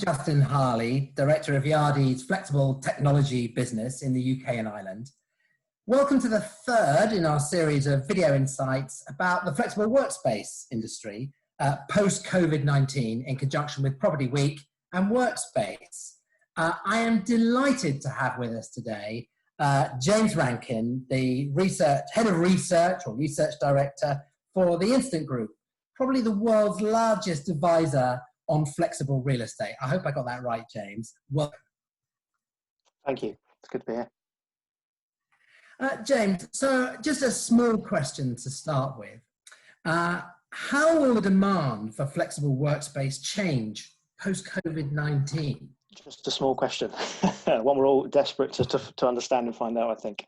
Justin Harley, Director of Yardi's flexible technology business in the UK and Ireland. Welcome to the third in our series of video insights about the flexible workspace industry post-COVID-19 in conjunction with Property Week and Workspace. I am delighted to have with us today James Rankin, the Head of Research or Research Director for the Instant Group, probably the world's largest advisor on flexible real estate. I hope I got that right, James. Welcome. Thank you. It's good to be here. James, so just a small question to start with. How will the demand for flexible workspace change post-COVID-19? Just a small question. One we're all desperate to understand and find out, I think.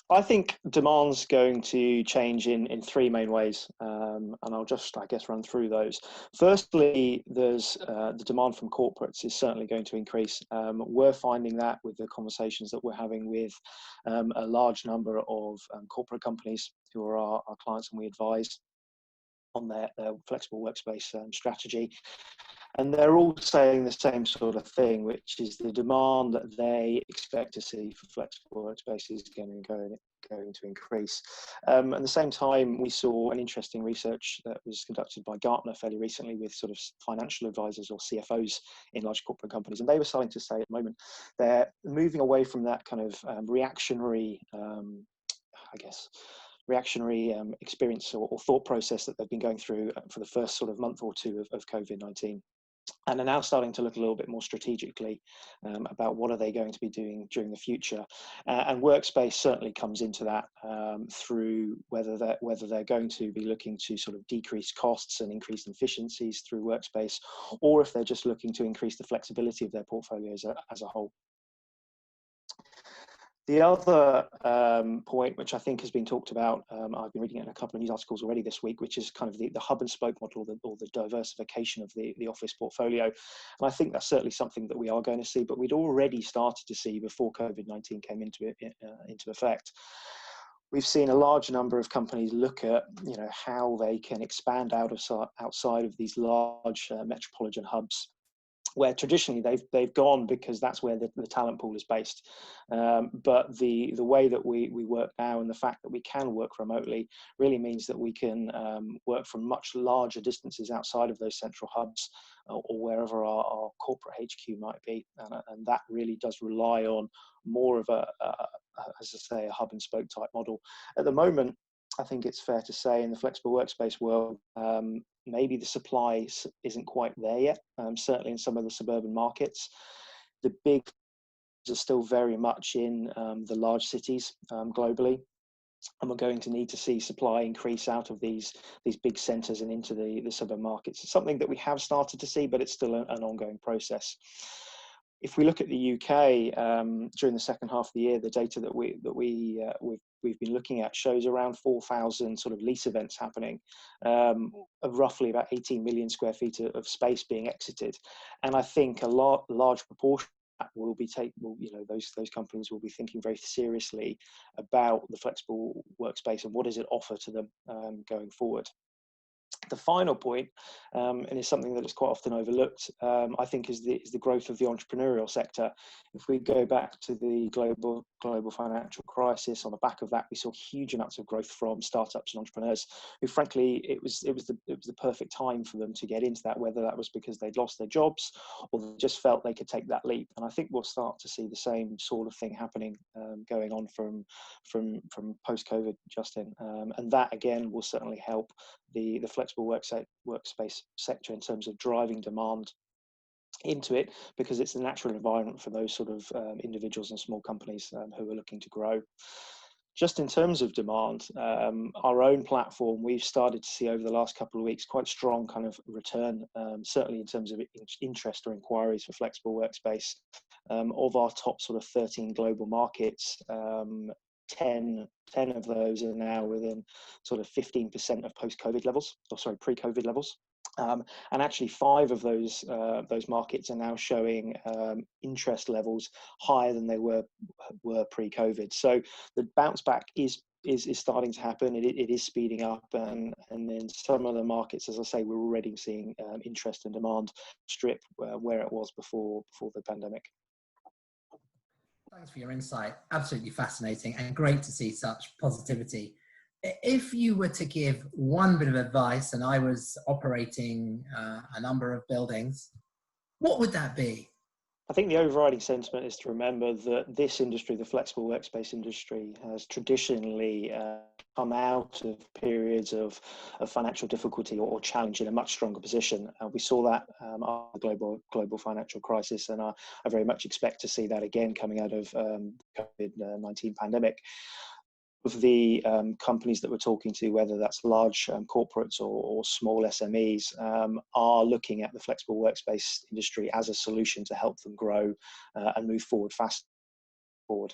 I think demand's going to change in three main ways, and I'll just, I guess, run through those. Firstly, there's the demand from corporates is certainly going to increase. We're finding that with the conversations that we're having with a large number of corporate companies who are our clients, and we advise on their flexible workspace strategy. And they're all saying the same sort of thing, which is the demand that they expect to see for flexible workspace is going to increase. At the same time, we saw an interesting research that was conducted by Gartner fairly recently with sort of financial advisors or CFOs in large corporate companies. And they were starting to say at the moment, they're moving away from that kind of reactionary, experience or thought process that they've been going through for the first sort of month or two of COVID-19. And are now starting to look a little bit more strategically about what are they going to be doing during the future. And Workspace certainly comes into that through whether they're going to be looking to sort of decrease costs and increase efficiencies through Workspace, or if they're just looking to increase the flexibility of their portfolios as a whole. The other point, which I think has been talked about, I've been reading it in a couple of news articles already this week, which is kind of the hub and spoke model, or the diversification of the office portfolio. And I think that's certainly something that we are going to see, but we'd already started to see before COVID-19 came into effect. We've seen a large number of companies look at, how they can expand outside of these large metropolitan hubs, where traditionally they've gone because that's where the talent pool is based. But the way that we work now, and the fact that we can work remotely, really means that we can work from much larger distances outside of those central hubs or wherever our corporate HQ might be. And that really does rely on more of a hub and spoke type model. At the moment, I think it's fair to say in the flexible workspace world, maybe the supply isn't quite there yet, certainly in some of the suburban markets. The big are still very much in the large cities globally, and we're going to need to see supply increase out of these big centres and into the suburban markets. It's something that we have started to see, but it's still an ongoing process. If we look at the UK during the second half of the year, the data that we've been looking at shows around 4,000 sort of lease events happening, of roughly about 18 million square feet of space being exited, and I think a large proportion of that will be those companies will be thinking very seriously about the flexible workspace and what does it offer to them going forward. The final point, and it's something that is quite often overlooked, I think, is the growth of the entrepreneurial sector. If we go back to the global financial crisis, on the back of that, we saw huge amounts of growth from startups and entrepreneurs who, frankly, it was the perfect time for them to get into that, whether that was because they'd lost their jobs or they just felt they could take that leap. And I think we'll start to see the same sort of thing happening going on from post-COVID, Justin, and that again will certainly help the flexible workspace sector in terms of driving demand into it, because it's the natural environment for those sort of individuals and small companies who are looking to grow. Just in terms of demand, our own platform, we've started to see over the last couple of weeks quite strong kind of return, certainly in terms of interest or inquiries for flexible workspace. Of our top sort of 13 global markets, 10 of those are now within sort of 15% of pre-COVID levels. And actually 5 of those markets are now showing interest levels higher than they were pre-COVID. So the bounce back is is starting to happen. It is speeding up, and then some of the markets, as I say, we're already seeing interest and demand strip where it was before the pandemic. Thanks for your insight. Absolutely fascinating and great to see such positivity. If you were to give one bit of advice, and I was operating a number of buildings, what would that be? I think the overriding sentiment is to remember that this industry, the flexible workspace industry, has traditionally come out of periods of financial difficulty or challenge in a much stronger position. We saw that after the global financial crisis, and I very much expect to see that again coming out of COVID-19 pandemic. Of the companies that we're talking to, whether that's large corporates or small SMEs, are looking at the flexible workspace industry as a solution to help them grow and move forward fast forward.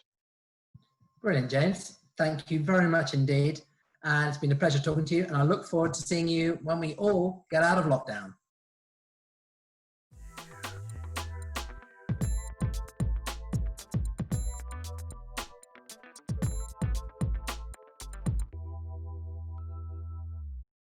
Brilliant, James. Thank you very much indeed. And it's been a pleasure talking to you, and I look forward to seeing you when we all get out of lockdown.